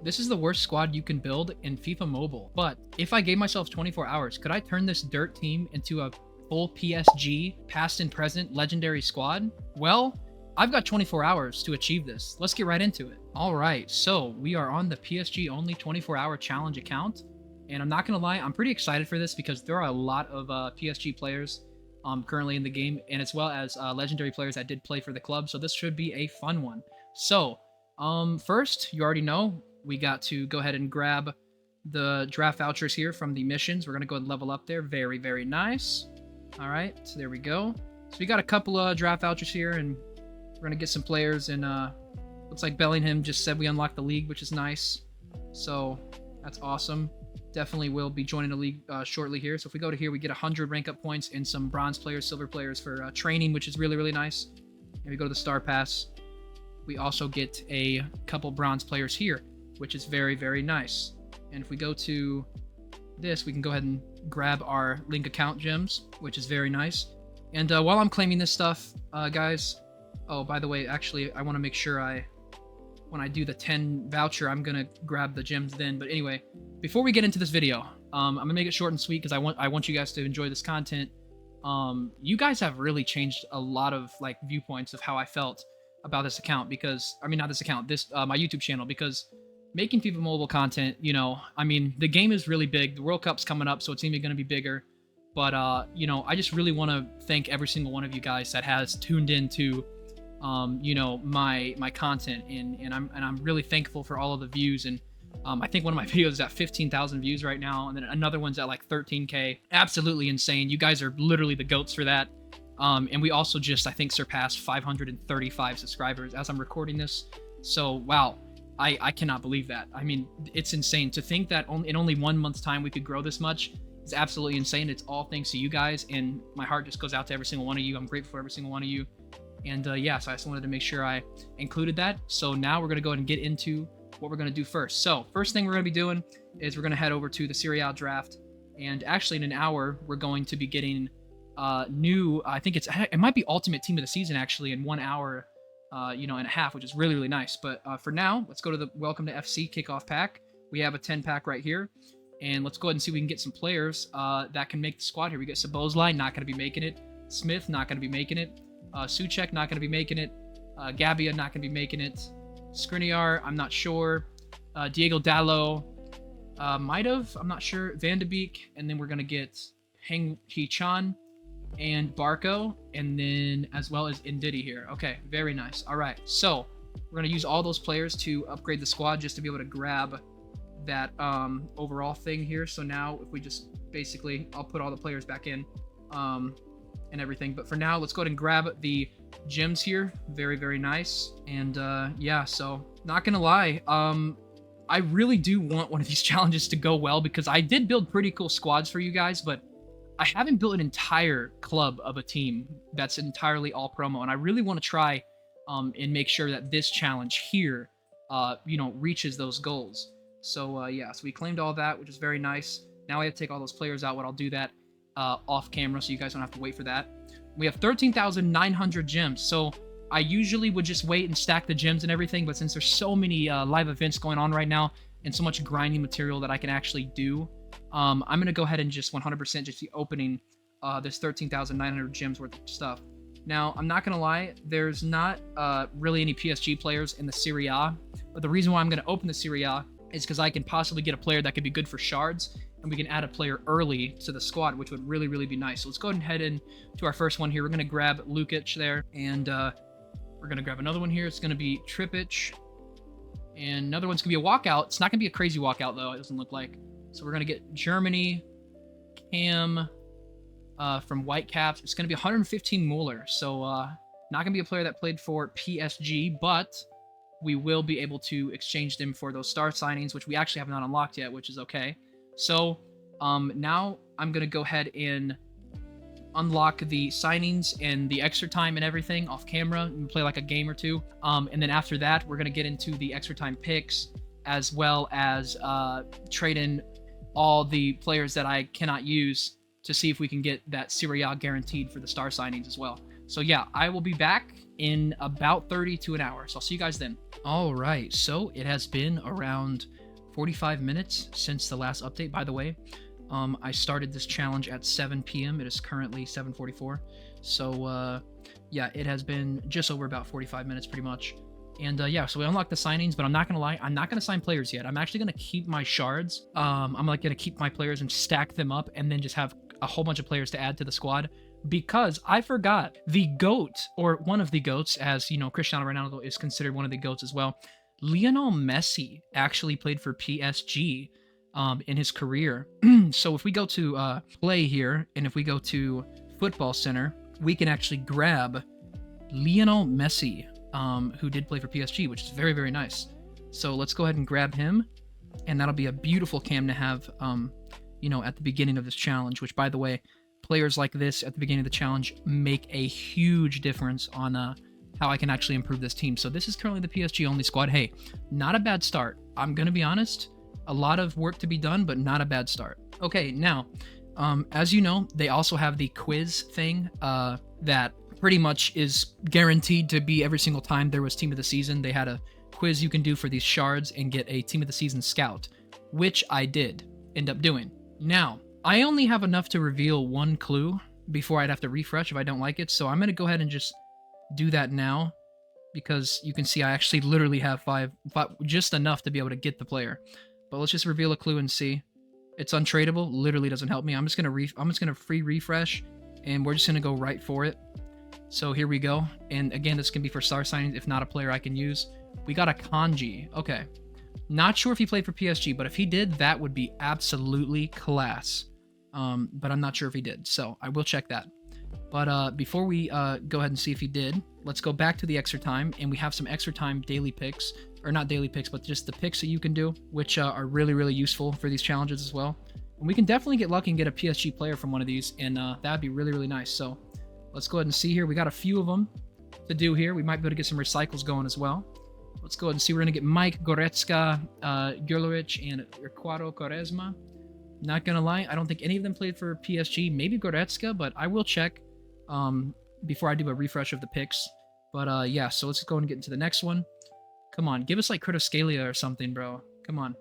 This is the worst squad you can build in FIFA Mobile, but if I gave myself 24 hours, could I turn this dirt team into a full PSG, past and present legendary squad? Well, I've got 24 hours to achieve this. Let's get right into it. All right, so we are on the PSG only 24-hour challenge account, and I'm not gonna lie, I'm pretty excited for this because there are a lot of PSG players currently in the game, and as well as legendary players that did play for the club, so this should be a fun one. So, first, you already know, we got to go ahead and grab the draft vouchers here from the missions. We're going to go ahead and level up there. Very, very nice. All right, so there we go. So we got a couple of draft vouchers here, and we're going to get some players. And looks like Bellingham just said we unlocked the league, which is nice. So that's awesome. Definitely will be joining the league shortly here. So if we go to here, we get 100 rank up points and some bronze players, silver players for training, which is really, really nice. And we go to the star pass. We also get a couple bronze players here, which is very, very nice. And if we go to this, we can go ahead and grab our link account gems, which is very nice. And while I'm claiming this stuff, guys, oh, by the way, actually, I want to make sure when I do the 10 voucher, I'm going to grab the gems then. But anyway, before we get into this video, I'm going to make it short and sweet because I want you guys to enjoy this content. You guys have really changed a lot of like viewpoints of how I felt about this account because, I mean, not this account, this my YouTube channel, because making FIFA Mobile content, you know, I mean, the game is really big. The World Cup's coming up, so it's even going to be bigger. But, you know, I just really want to thank every single one of you guys that has tuned into, you know, my content. And I'm really thankful for all of the views. And I think one of my videos is at 15,000 views right now. And then another one's at like 13K. Absolutely insane. You guys are literally the goats for that. And we also just, I think, surpassed 535 subscribers as I'm recording this. So, wow. I cannot believe that. I mean, it's insane. To think that in only 1 month's time we could grow this much is absolutely insane. It's all thanks to you guys, and my heart just goes out to every single one of you. I'm grateful for every single one of you. And yeah, so I just wanted to make sure I included that. So now we're going to go ahead and get into what we're going to do first. So first thing we're going to be doing is we're going to head over to the Serie A draft. And actually in an hour, we're going to be getting new, I think it might be Ultimate Team of the Season actually in 1 hour. You know, and a half, which is really, really nice. But for now, let's go to the Welcome to FC kickoff pack. We have a 10 pack right here. And let's go ahead and see if we can get some players that can make the squad here. We get Sabozlai, not going to be making it. Smith, not going to be making it. Suchek, not going to be making it. Gabia, not going to be making it. Skriniar, I'm not sure. Diego Dallo, might have, I'm not sure. Van de Beek, and then we're going to get Heng Hee-chan and Barco, and then as well as Ndidi here. Okay, very nice. All right, so we're going to use all those players to upgrade the squad just to be able to grab that overall thing here. So now if we just basically, I'll put all the players back in and everything. But for now, let's go ahead and grab the gems here. Very, very nice. And yeah, so not going to lie, I really do want one of these challenges to go well because I did build pretty cool squads for you guys, but I haven't built an entire club of a team that's entirely all promo, and I really want to try and make sure that this challenge here, you know, reaches those goals. So yeah, so we claimed all that, which is very nice. Now I have to take all those players out, but I'll do that off camera, so you guys don't have to wait for that. We have 13,900 gems, so I usually would just wait and stack the gems and everything, but since there's so many live events going on right now and so much grinding material that I can actually do, I'm going to go ahead and just 100% just be opening this 13,900 gems worth of stuff. Now, I'm not going to lie, there's not really any PSG players in the Serie A, but the reason why I'm going to open the Serie A is because I can possibly get a player that could be good for shards, and we can add a player early to the squad, which would really, really be nice. So let's go ahead and head in to our first one here. We're going to grab Lukic there, and we're going to grab another one here. It's going to be Trippic, and another one's going to be a walkout. It's not going to be a crazy walkout, though, it doesn't look like. So we're going to get Germany, Cam from Whitecaps. It's going to be 115 Mueller. So not going to be a player that played for PSG, but we will be able to exchange them for those star signings, which we actually have not unlocked yet, which is okay. So now I'm going to go ahead and unlock the signings and the extra time and everything off camera and play like a game or two. And then after that, we're going to get into the extra time picks as well as trade in all the players that I cannot use to see if we can get that Serie A guaranteed for the star signings as well. So yeah, I will be back in about 30 to an hour. So I'll see you guys then. All right, so it has been around 45 minutes since the last update, by the way. I started this challenge at 7 p.m. It is currently 7:44. So, yeah, it has been just over about 45 minutes pretty much. And yeah, so we unlocked the signings, but I'm not gonna lie, I'm not gonna sign players yet. I'm actually gonna keep my shards. I'm like gonna keep my players and stack them up and then just have a whole bunch of players to add to the squad, because I forgot the GOAT, or one of the GOATs, as you know, Cristiano Ronaldo is considered one of the GOATs as well. Lionel Messi actually played for PSG in his career. So if we go to play here, and if we go to Football Center, we can actually grab Lionel Messi, who did play for PSG, which is very, very nice. So let's go ahead and grab him, and that'll be a beautiful cam to have, you know, at the beginning of this challenge, which, by the way, players like this at the beginning of the challenge make a huge difference on how I can actually improve this team. So this is currently the PSG only squad. Hey, not a bad start. I'm going to be honest. A lot of work to be done, but not a bad start. Okay, now, as you know, they also have the quiz thing that pretty much is guaranteed to be every single time there was Team of the Season. They had a quiz you can do for these shards and get a Team of the Season scout, which I did end up doing. Now, I only have enough to reveal one clue before I'd have to refresh if I don't like it, so I'm going to go ahead and just do that now, because you can see I actually literally have five, just enough to be able to get the player. But let's just reveal a clue and see. It's untradeable. Literally doesn't help me. I'm just gonna free refresh, and we're just gonna go right for it. So here we go. And again, this can be for star signings, if not a player I can use. We got a Kanji. Okay. Not sure if he played for PSG, but if he did, that would be absolutely class. But I'm not sure if he did, so I will check that. But before we go ahead and see if he did, let's go back to the extra time, and we have some extra time daily picks, or not daily picks, but just the picks that you can do, which are really, really useful for these challenges as well. And we can definitely get lucky and get a PSG player from one of these, and that'd be really, really nice. So let's go ahead and see here. We got a few of them to do here. We might be able to get some recycles going as well. Let's go ahead and see. We're going to get Mike, Goretzka, Gurlovic, and Ricardo Quaresma. Not going to lie, I don't think any of them played for PSG. Maybe Goretzka, but I will check before I do a refresh of the picks. But yeah, so let's go and get into the next one. Come on, give us like Critoscalia or something, bro. Come on.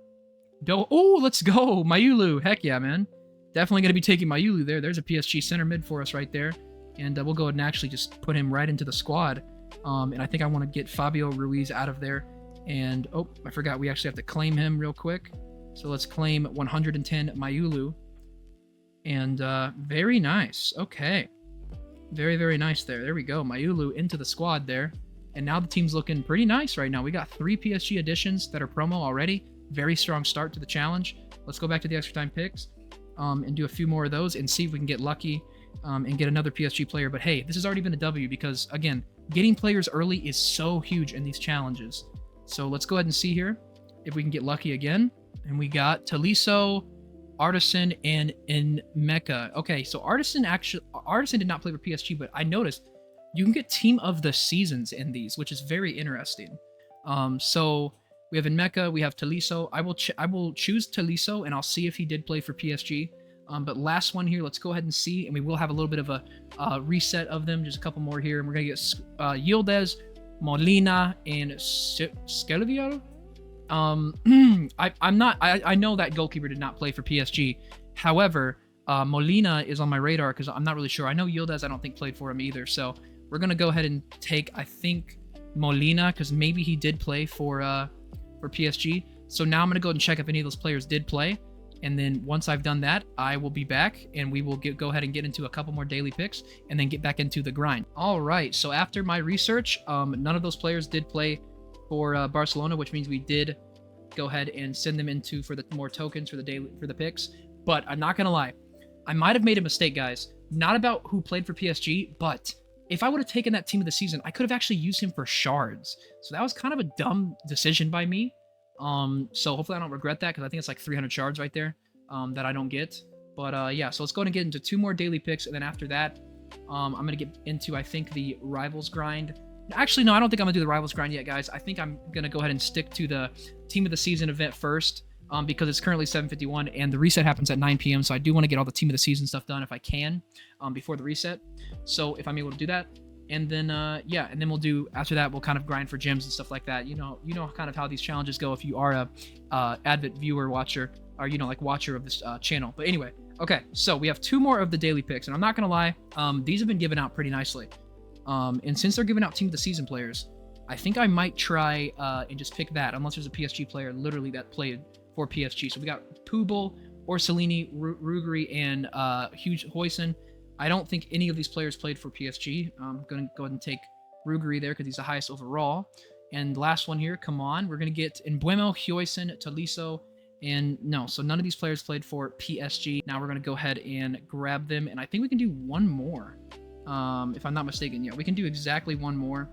Oh, let's go. Mayulu. Heck yeah, man. Definitely going to be taking Mayulu there. There's a PSG center mid for us right there. And we'll go ahead and actually just put him right into the squad. And I think I want to get Fabio Ruiz out of there. And, oh, I forgot we actually have to claim him real quick. So let's claim 110 Mayulu. And very nice. Okay. Very, very nice there. There we go. Mayulu into the squad there. And now the team's looking pretty nice right now. We got 3 PSG additions that are promo already. Very strong start to the challenge. Let's go back to the extra time picks and do a few more of those and see if we can get lucky and get another PSG player. But hey, this has already been a W because, again, getting players early is so huge in these challenges. So let's go ahead and see here if we can get lucky again. And we got Tolisso, Artisan, and Mecca. Okay, so Artisan did not play for PSG, but I noticed you can get Team of the Seasons in these, which is very interesting. So we have Mecca, we have Tolisso. I will choose Tolisso, and I'll see if he did play for PSG. But last one here, let's go ahead and see, and we will have a little bit of a reset of them, just a couple more here, and we're gonna get Yildiz, Molina, and Skelvio. I know that goalkeeper did not play for PSG. However, Molina is on my radar because I'm not really sure. I know Yildiz, I don't think played for him either. So we're gonna go ahead and take, I think, Molina because maybe he did play for PSG. So now I'm gonna go ahead and check if any of those players did play. And then once I've done that, I will be back and we will go ahead and get into a couple more daily picks and then get back into the grind. All right. So after my research, none of those players did play for Barcelona, which means we did go ahead and send them into for the more tokens for the picks. But I'm not gonna lie, I might have made a mistake, guys. Not about who played for PSG, but if I would have taken that Team of the Season, I could have actually used him for shards. So that was kind of a dumb decision by me. So hopefully I don't regret that because I think it's like 300 shards right there that I don't get. But yeah, so let's go ahead and get into 2 more daily picks, and then after that, I'm gonna get into, I think, the Rivals grind. Actually, no, I don't think I'm gonna do the Rivals grind yet, guys. I think I'm gonna go ahead and stick to the Team of the Season event first, because it's currently 7:51 and the reset happens at 9 p.m. So I do want to get all the Team of the Season stuff done if I can, before the reset. So if I'm able to do that, And then yeah, and then we'll do after that. We'll kind of grind for gyms and stuff like that. You know kind of how these challenges go if you are a avid viewer, watcher, or like watcher of this channel. But anyway, okay, so we have 2 more of the daily picks, and I'm not gonna lie, these have been given out pretty nicely. And since they're giving out team of the season players, I think I might try and just pick that, unless there's a PSG player literally that played for PSG. So we got Pubel, Orsolini, Ruggeri, and Huge Hoyson. I don't think any of these players played for PSG. I'm going to go ahead and take Ruggeri there because he's the highest overall. And last one here, come on. We're going to get Mbuemo, Huijsen, Tolisso, and no. So none of these players played for PSG. Now we're going to go ahead and grab them. And I think we can do one more, if I'm not mistaken. Yeah, we can do exactly one more.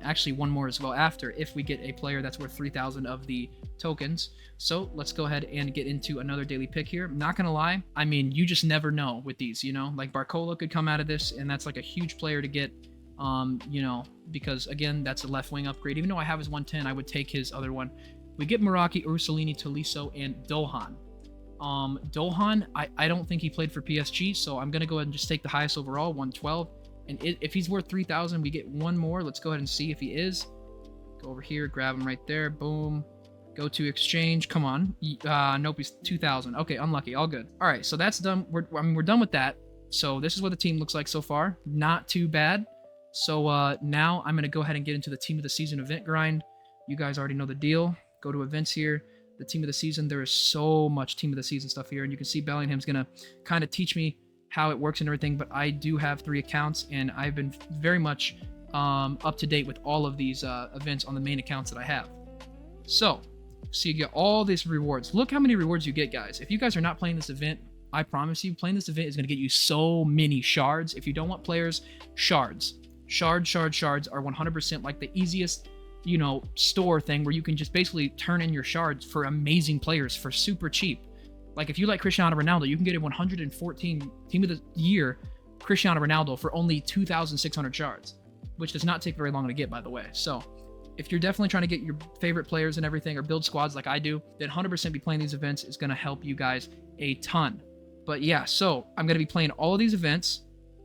Actually one more as well after, if we get a player that's worth 3,000 of the tokens. So let's go ahead and get into another daily pick here. I'm not gonna lie, I mean, you just never know with these, like Barcola could come out of this, and that's like a huge player to get, because again, that's a left wing upgrade. Even though I have his 110, I would take his other one. We get Meraki, Ursulini, Tolisso, and Dohan. Dohan, I don't think he played for PSG, so I'm gonna go ahead and just take the highest overall, 112. And if he's worth 3,000, we get one more. Let's go ahead and see if he is. Go over here, grab him right there. Boom. Go to exchange. Come on. Nope, he's 2,000. Okay, unlucky. All good. All right, so that's done. We're done with that. So this is what the team looks like so far. Not too bad. So now I'm going to go ahead and get into the team of the season event grind. You guys already know the deal. Go to events here. The team of the season. There is so much team of the season stuff here. And you can see Bellingham's going to kind of teach me how it works and everything, but I do have 3 accounts, and I've been very much up to date with all of these events on the main accounts that I have. So you get all these rewards. Look how many rewards you get, guys. If you guys are not playing this event, I promise you, playing this event is going to get you so many shards. If you don't want players, shards. Shards are 100% like the easiest, store thing where you can just basically turn in your shards for amazing players for super cheap. Like, if you like Cristiano Ronaldo, you can get a 114 Team of the Year Cristiano Ronaldo for only 2,600 shards, which does not take very long to get, by the way. So, if you're definitely trying to get your favorite players and everything, or build squads like I do, then 100% be playing these events is going to help you guys a ton. But yeah, so I'm going to be playing all of these events,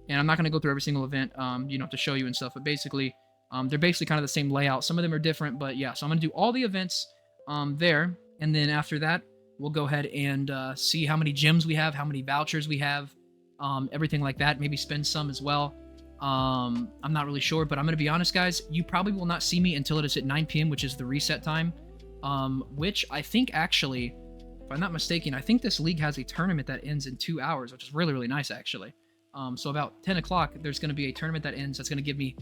and I'm not going to go through every single event, to show you and stuff, but basically, they're basically kind of the same layout. Some of them are different, but yeah, so I'm going to do all the events there, and then after that, we'll go ahead and see how many gems we have, how many vouchers we have, everything like that. Maybe spend some as well. I'm not really sure, but I'm going to be honest, guys. You probably will not see me until it is at 9 p.m., which is the reset time, which I think actually, if I'm not mistaken, I think this league has a tournament that ends in 2 hours, which is really, really nice, actually. So about 10 o'clock, there's going to be a tournament that ends that's going to give me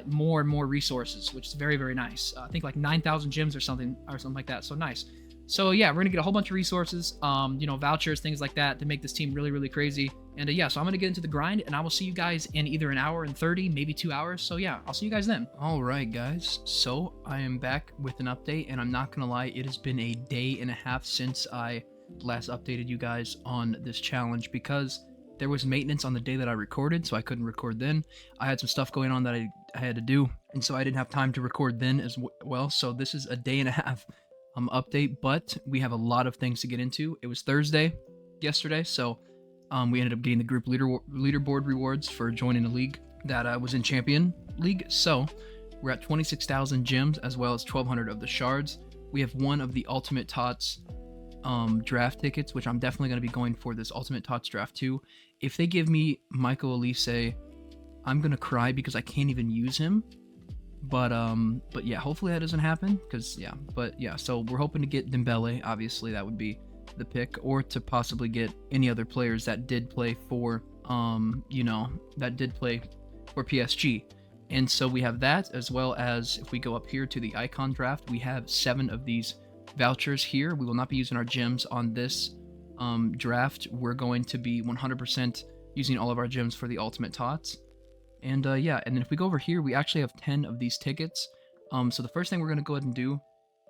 more and more resources, which is very, very nice. I think like 9,000 gems or something like that. So nice. So yeah, we're gonna get a whole bunch of resources, vouchers, things like that to make this team really, really crazy. And yeah, so I'm gonna get into the grind, and I will see you guys in either an hour and 30, maybe 2 hours. So yeah, I'll see you guys then. All right, guys. So I am back with an update, and I'm not gonna lie, it has been a day and a half since I last updated you guys on this challenge because there was maintenance on the day that I recorded, so I couldn't record then. I had some stuff going on that I had to do, and so I didn't have time to record then as well. So this is a day and a half update, but we have a lot of things to get into. It was Thursday yesterday, so we ended up getting the group leaderboard rewards for joining a league that was in Champion League. So we're at 26,000 gems as well as 1,200 of the shards. We have one of the Ultimate Tots draft tickets, which I'm definitely going to be going for this Ultimate Tots draft too. If they give me Michael Olise, I'm going to cry because I can't even use him. But yeah, hopefully that doesn't happen, so we're hoping to get Dembele. Obviously that would be the pick, or to possibly get any other players that did play for PSG. And so we have that, as well as if we go up here to the icon draft, we have 7 of these vouchers here. We will not be using our gems on this draft. We're going to be 100% using all of our gems for the Ultimate Tots. And yeah, and then if we go over here, we actually have 10 of these tickets. So the first thing we're going to go ahead and do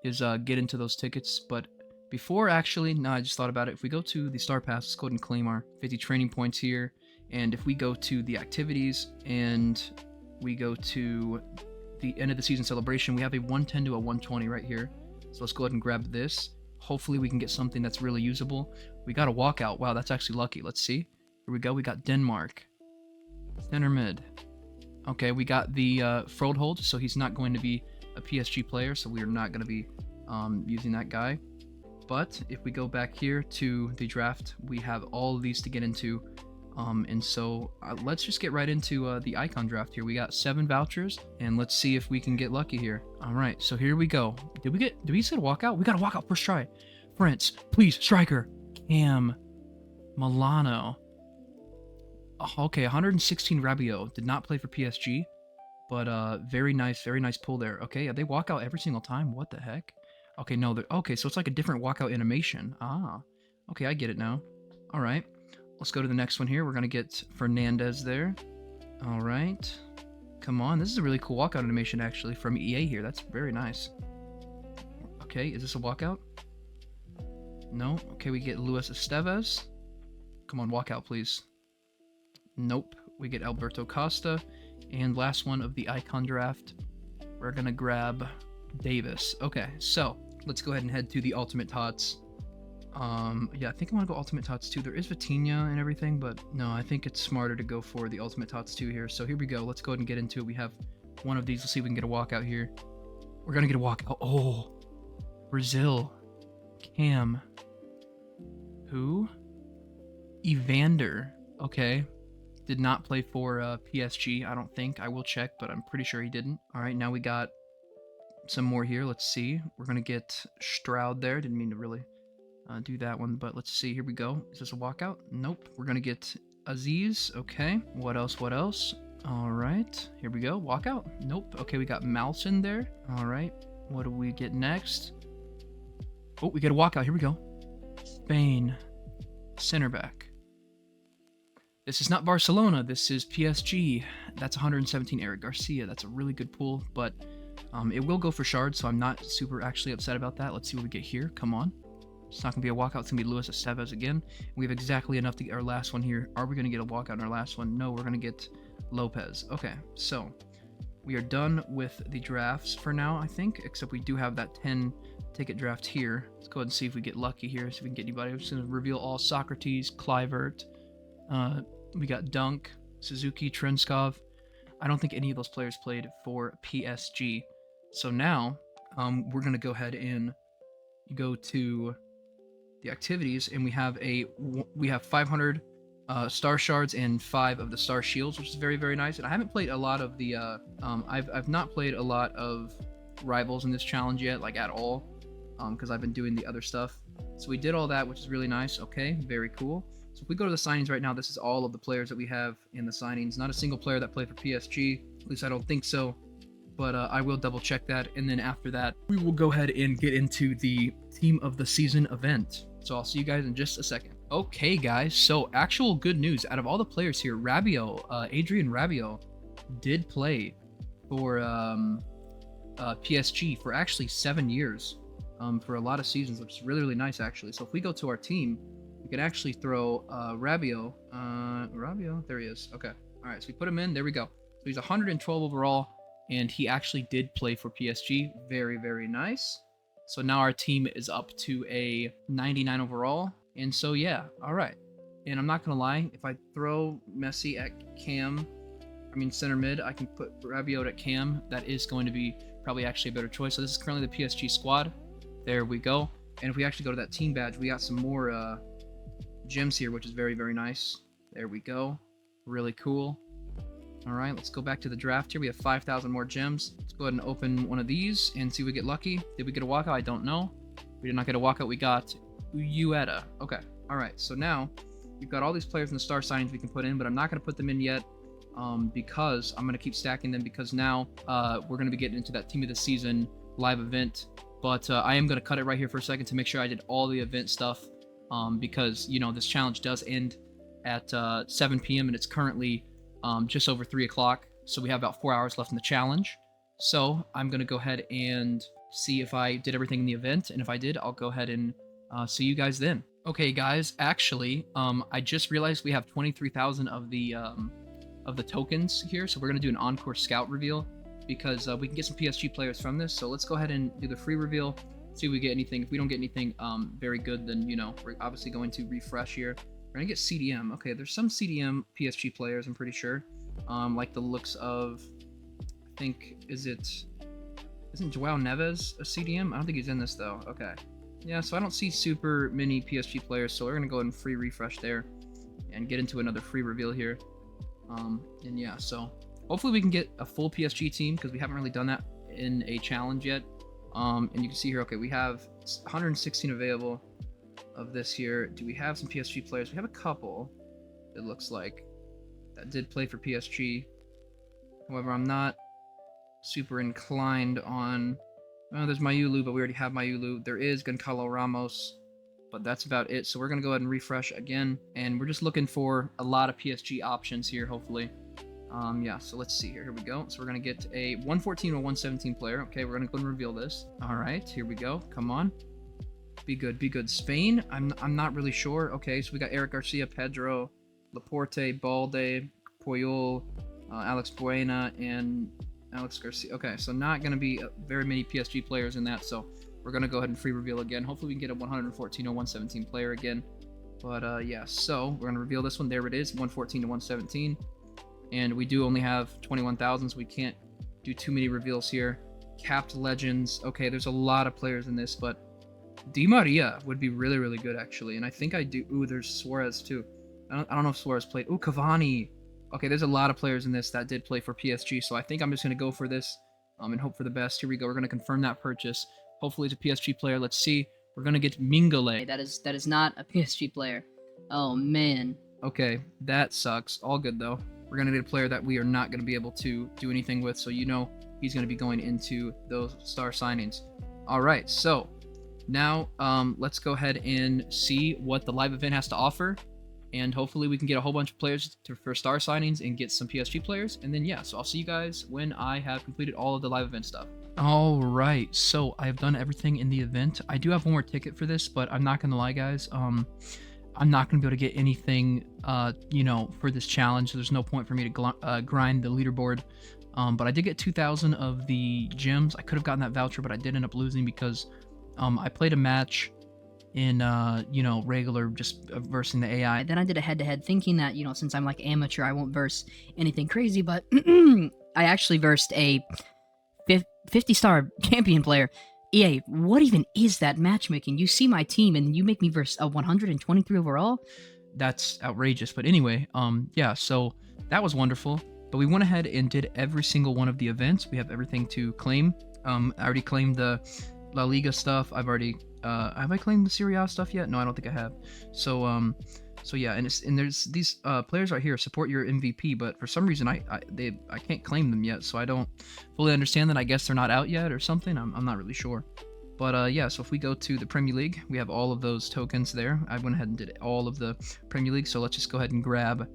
is get into those tickets. But before, actually, no, I just thought about it. If we go to the Star Pass, let's go ahead and claim our 50 training points here. And if we go to the activities and we go to the end of the season celebration, we have a 110 to a 120 right here. So let's go ahead and grab this. Hopefully we can get something that's really usable. We got a walkout. Wow, that's actually lucky. Let's see. Here we go. We got Denmark. Center mid. Okay, we got the Froldhold, so he's not going to be a PSG player, so we are not going to be using that guy. But if we go back here to the draft, we have all of these to get into. And so let's just get right into the icon draft here. We got 7 vouchers, and let's see if we can get lucky here. All right, so here we go. Did we get a walkout? We got a walkout first try. France, please, striker. Cam, Milano. Oh, okay, 116 Rabiot. Did not play for PSG, but very nice pull there. Okay, yeah, they walk out every single time. What the heck? Okay, no, okay, so it's like a different walkout animation. Ah, okay, I get it now. All right, let's go to the next one here. We're gonna get Fernandez there. All right, come on. This is a really cool walkout animation actually from EA here. That's very nice. Okay, is this a walkout? No. Okay, we get Luis Estevez. Come on, walkout, please. Nope. We get Alberto Costa. And last one of the icon draft, we're gonna grab Davis. Okay, so let's go ahead and head to the Ultimate Tots. Yeah, I think I want to go Ultimate Tots 2. There is Vitinha and everything, but no, I think it's smarter to go for the Ultimate Tots 2 here. So here we go. Let's go ahead and get into it. We have one of these. Let's see if we can get a walkout here. We're gonna get a walkout. Oh, Brazil. Cam. Who? Evander. Okay. Did not play for PSG, I don't think. I will check, but I'm pretty sure he didn't. All right, now we got some more here. Let's see. We're going to get Stroud there. Didn't mean to really do that one, but let's see. Here we go. Is this a walkout? Nope. We're going to get Aziz. Okay. What else? What else? All right. Here we go. Walkout. Nope. Okay, we got Malson there. All right. What do we get next? Oh, we get a walkout. Here we go. Spain. Center back. This is not Barcelona. This is PSG. That's 117 Eric Garcia. That's a really good pull, but it will go for shards, so I'm not super actually upset about that. Let's see what we get here. Come on. It's not going to be a walkout. It's going to be Luis Estevez again. We have exactly enough to get our last one here. Are we going to get a walkout in our last one? No, we're going to get Lopez. Okay, so we are done with the drafts for now, I think, except we do have that 10-ticket draft here. Let's go ahead and see if we get lucky here, see if we can get anybody. I'm just going to reveal all Socrates, Kluivert. We got Dunk, Suzuki, Trenskov. I don't think any of those players played for PSG. So now we're going to go ahead and go to the activities, and we have 500 star shards and 5 of the star shields, which is very, very nice. And I haven't played a lot of the I've not played a lot of rivals in this challenge yet, like at all, because I've been doing the other stuff. So we did all that, which is really nice. Okay, very cool. So if we go to the signings right now, this is all of the players that we have in the signings. Not a single player that played for PSG, at least I don't think so. But I will double check that. And then after that, we will go ahead and get into the Team of the Season event. So I'll see you guys in just a second. Okay, guys. So actual good news. Out of all the players here, Rabiot, Adrien Rabiot, did play for PSG for actually 7 years, for a lot of seasons, which is really, really nice, actually. So if we go to our team, we can actually throw Rabiot. Rabiot, there he is. Okay. All right, so we put him in. There we go. So he's 112 overall, and he actually did play for PSG. Very, very nice. So now our team is up to a 99 overall. And so, yeah, all right. And I'm not going to lie, if I throw Messi at center mid, I can put Rabiot at cam. That is going to be probably actually a better choice. So this is currently the PSG squad. There we go. And if we actually go to that team badge, we got some more gems here, which is very, very nice. There we go. Really cool. All right, let's go back to the draft here. We have 5,000 more gems. Let's go ahead and open one of these and see if we get lucky. Did we get a walkout? I don't know. We did not get a walkout. We got Ueda. Okay. All right, so now we've got all these players in the star signings we can put in, but I'm not going to put them in yet because I'm going to keep stacking them, because now we're going to be getting into that Team of the Season live event. But I am going to cut it right here for a second to make sure I did all the event stuff, because, you know, this challenge does end at 7 p.m. and it's currently just over 3 o'clock. So we have about 4 hours left in the challenge. So I'm going to go ahead and see if I did everything in the event. And if I did, I'll go ahead and see you guys then. Okay, guys, actually, I just realized we have 23,000 of the tokens here. So we're going to do an Encore Scout reveal, because we can get some PSG players from this. So let's go ahead and do the free reveal, see if we get anything. If we don't get anything very good, then, you know, we're obviously going to refresh here. We're going to get CDM. Okay, there's some CDM PSG players, I'm pretty sure. like the looks of, I think, isn't Joao Neves a CDM? I don't think he's in this though. Okay. Yeah, so I don't see super many PSG players, so we're gonna go ahead and free refresh there and get into another free reveal here. And yeah, so hopefully we can get a full PSG team because we haven't really done that in a challenge yet. And you can see here, okay, we have 116 available of this here. Do we have some PSG players? We have a couple, it looks like, that did play for PSG. However, I'm not super inclined on... Oh, there's Mayulu, but we already have Mayulu. There is Goncalo Ramos, but that's about it. So we're going to go ahead and refresh again, and we're just looking for a lot of PSG options here, hopefully. Yeah, so let's see here. Here we go. So we're going to get a 114 or 117 player. Okay, we're going to go and reveal this. All right, here we go. Come on. Be good, be good. Spain, I'm not really sure. Okay, so we got Eric Garcia, Pedro, Laporte, Balde, Puyol, Alex Buena, and Alex Garcia. Okay, so not going to be very many PSG players in that, so we're going to go ahead and free reveal again. Hopefully we can get a 114 or 117 player again. But yeah, so we're going to reveal this one. There it is, 114 to 117. And we do only have 21,000, so we can't do too many reveals here. Capped legends. Okay, there's a lot of players in this, but Di Maria would be really, really good, actually. And I think I do... Ooh, there's Suarez, too. I don't know if Suarez played. Ooh, Cavani. Okay, there's a lot of players in this that did play for PSG, so I think I'm just going to go for this and hope for the best. Here we go. We're going to confirm that purchase. Hopefully it's a PSG player. Let's see. We're going to get Mingale. That is not a PSG player. Oh, man. Okay, that sucks. All good, though. We're going to get a player that we are not going to be able to do anything with, so you know he's going to be going into those star signings. All right, so now let's go ahead and see what the live event has to offer, and hopefully we can get a whole bunch of players for star signings and get some PSG players, and then yeah, so I'll see you guys when I have completed all of the live event stuff. All right, so I've done everything in the event. I do have one more ticket for this, but I'm not going to lie, guys. I'm not going to be able to get anything, you know, for this challenge. So there's no point for me to grind the leaderboard. But I did get 2,000 of the gems. I could have gotten that voucher, but I did end up losing because I played a match in, you know, regular, just versing the AI. Then I did a head-to-head thinking that, you know, since I'm like amateur, I won't verse anything crazy, but I actually versed a 50-star champion player. EA, what even is that matchmaking? You see my team and you make me verse a 123 overall? That's outrageous. But anyway, yeah, so that was wonderful. But we went ahead and did every single one of the events. We have everything to claim. I already claimed the La Liga stuff. I've already, have I claimed the Serie A stuff yet? No, I don't think I have. So, so yeah, and there's these players right here, support your MVP, but for some reason I can't claim them yet, so I don't fully understand that. I guess they're not out yet or something. I'm not really sure. But yeah, so if we go to the Premier League, we have all of those tokens there. I went ahead and did all of the Premier League, so let's just go ahead and grab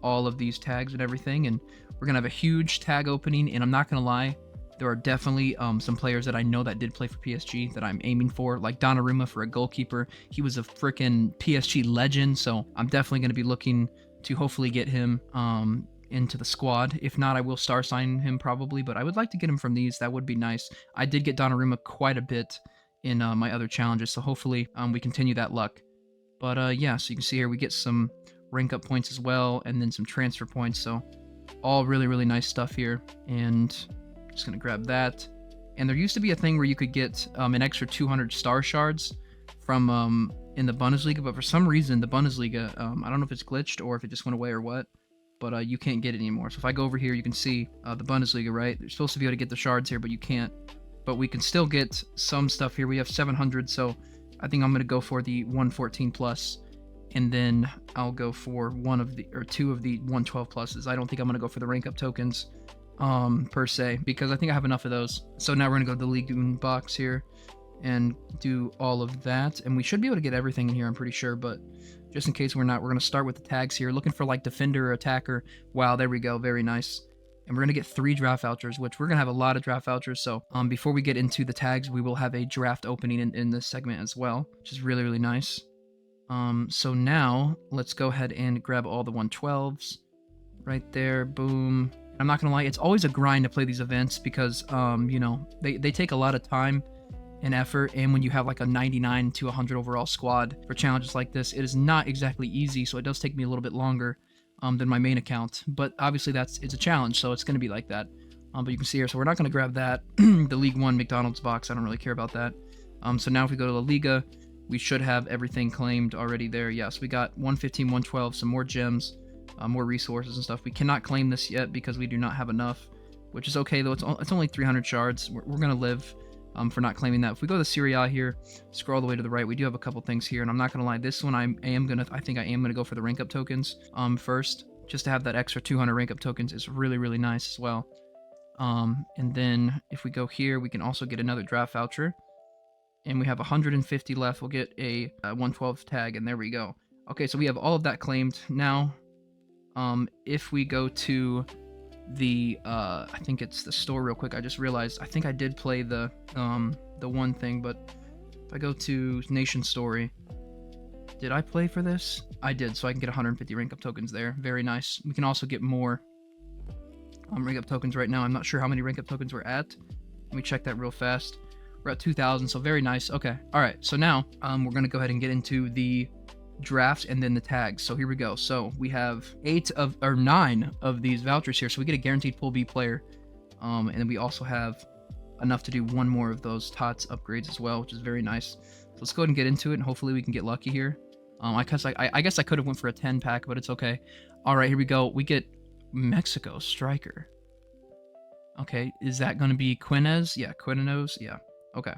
all of these tags and everything, and we're gonna have a huge tag opening. And I'm not gonna lie, there are definitely some players that I know that did play for PSG that I'm aiming for, like Donnarumma for a goalkeeper. He was a freaking PSG legend, so I'm definitely going to be looking to hopefully get him into the squad. If not, I will star sign him probably, but I would like to get him from these. That would be nice. I did get Donnarumma quite a bit in my other challenges, so hopefully we continue that luck. But yeah, so you can see here we get some rank up points as well, and then some transfer points, so all really, really nice stuff here. And just gonna grab that. And there used to be a thing where you could get an extra 200 star shards from in the Bundesliga, but for some reason the Bundesliga, I don't know if it's glitched or if it just went away or what, but you can't get it anymore. So if I go over here, you can see the Bundesliga, right? You're supposed to be able to get the shards here, but you can't. But we can still get some stuff here. We have 700, so I think I'm gonna go for the 114 plus, and then I'll go for two of the 112 pluses. I don't think I'm gonna go for the rank up tokens per se, because I think I have enough of those. So now we're gonna go to the League box here and do all of that, and we should be able to get everything in here, I'm pretty sure, but just in case we're not, we're gonna start with the tags here, looking for like defender or attacker. Wow, there we go, very nice. And we're gonna get 3 draft vouchers, which we're gonna have a lot of draft vouchers. So before we get into the tags, we will have a draft opening in this segment as well, which is really, really nice. So now let's go ahead and grab all the 112s right there. Boom. I'm not gonna lie, it's always a grind to play these events because you know, they take a lot of time and effort, and when you have like a 99 to 100 overall squad for challenges like this, it is not exactly easy, so it does take me a little bit longer. than my main account. But obviously it's a challenge, so it's going to be like that. But you can see here, so we're not going to grab that, the League One McDonald's box. I don't really care about that. So now if we go to La Liga, we should have everything claimed already there. Yes, we got 115, 112, some more gems, more resources and stuff. We cannot claim this yet because we do not have enough, which is okay though. It's only 300 shards. We're going to live for not claiming that. If we go to Serie A here, scroll all the way to the right, we do have a couple things here, and I'm not going to lie, this one I think I am going to go for the rank up tokens first, just to have that extra 200 rank up tokens is really, really nice as well. And then if we go here, we can also get another draft voucher, and we have 150 left. We'll get a 112 tag, and there we go. Okay, so we have all of that claimed. Now, if we go to the I think it's the store real quick, I just realized I think I did play the one thing, but if I go to Nation Story, did I play for this? I did, so I can get 150 rank up tokens there. Very nice. We can also get more rank up tokens right now. I'm not sure how many rank up tokens we're at. Let me check that real fast. We're at 2,000, so very nice. Okay, all right. So now we're gonna go ahead and get into the draft and then the tags. So here we go. So we have 9 of these vouchers here. So we get a guaranteed Pool B player, and then we also have enough to do one more of those TOTS upgrades as well, which is very nice. So let's go ahead and get into it, and hopefully we can get lucky here. I guess I could have went for a 10 pack, but it's okay. All right, here we go. We get Mexico striker. Okay, is that going to be Quinez? Yeah, Quinez. Yeah. Okay.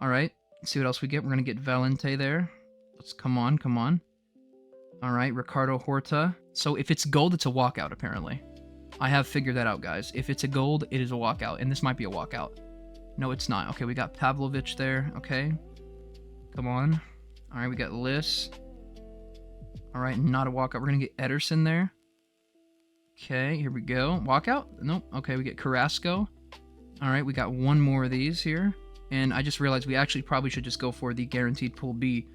All right. Let's see what else we get. We're going to get Valente there. Let's come on. All right, Ricardo Horta. So if it's gold, it's a walkout, apparently. I have figured that out, guys. If it's a gold, it is a walkout, and this might be a walkout. No, it's not. Okay, we got Pavlovic there. Okay. Come on. All right, we got Liss. All right, not a walkout. We're going to get Ederson there. Okay, here we go. Walkout? Nope. Okay, we get Carrasco. All right, we got one more of these here. And I just realized we actually probably should just go for the guaranteed Pool B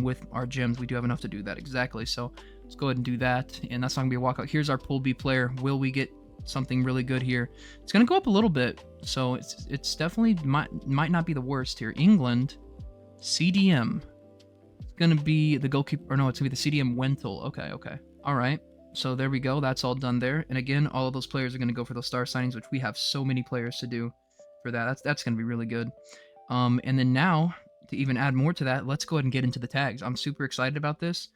with our gems. We do have enough to do that, exactly. So let's go ahead and do that. And that's not going to be a walkout. Here's our Pool B player. Will we get something really good here? It's going to go up a little bit. So it's definitely might not be the worst here. England, CDM. It's going to be the goalkeeper. Or no, it's going to be the CDM Wentel. Okay. All right. So there we go. That's all done there. And again, all of those players are going to go for those star signings, which we have so many players to do for that. That's going to be really good. And then now, to even add more to that, let's go ahead and get into the tags. I'm super excited about this.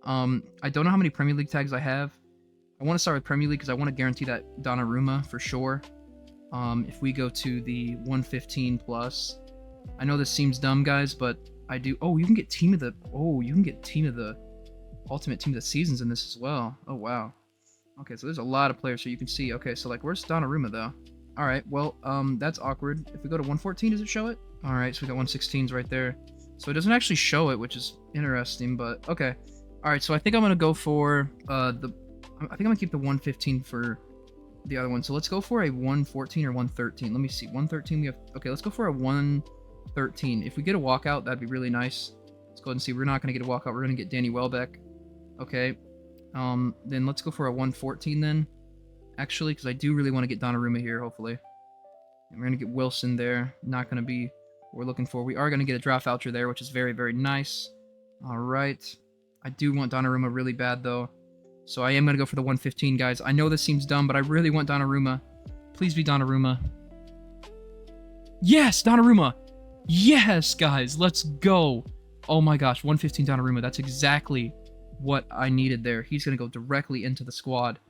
I don't know how many Premier League tags I have. I want to start with Premier League because I want to guarantee that Donnarumma for sure. If we go to the 115 plus, I know this seems dumb, guys, but I do. Oh, you can get team of the ultimate team of the seasons in this as well. Oh wow. Okay, so there's a lot of players, so you can see. Okay, so like, where's Donnarumma though? All right, well, that's awkward. If we go to 114, does it show it? All right, so we got 116s right there. So it doesn't actually show it, which is interesting, but okay. All right, so I think I'm gonna go for I think I'm gonna keep the 115 for the other one. So let's go for a 114 or 113. Let me see. 113. We have. Okay, let's go for a 113. If we get a walkout, that'd be really nice. Let's go ahead and see. We're not gonna get a walkout. We're gonna get Danny Welbeck. Okay. Then let's go for a 114 then. Actually, because I do really want to get Donnarumma here, hopefully. And we're going to get Wilson there. Not going to be what we're looking for. We are going to get a draft voucher there, which is very, very nice. All right. I do want Donnarumma really bad, though. So I am going to go for the 115, guys. I know this seems dumb, but I really want Donnarumma. Please be Donnarumma. Yes, Donnarumma. Yes, guys. Let's go. Oh my gosh, 115 Donnarumma. That's exactly what I needed there. He's going to go directly into the squad.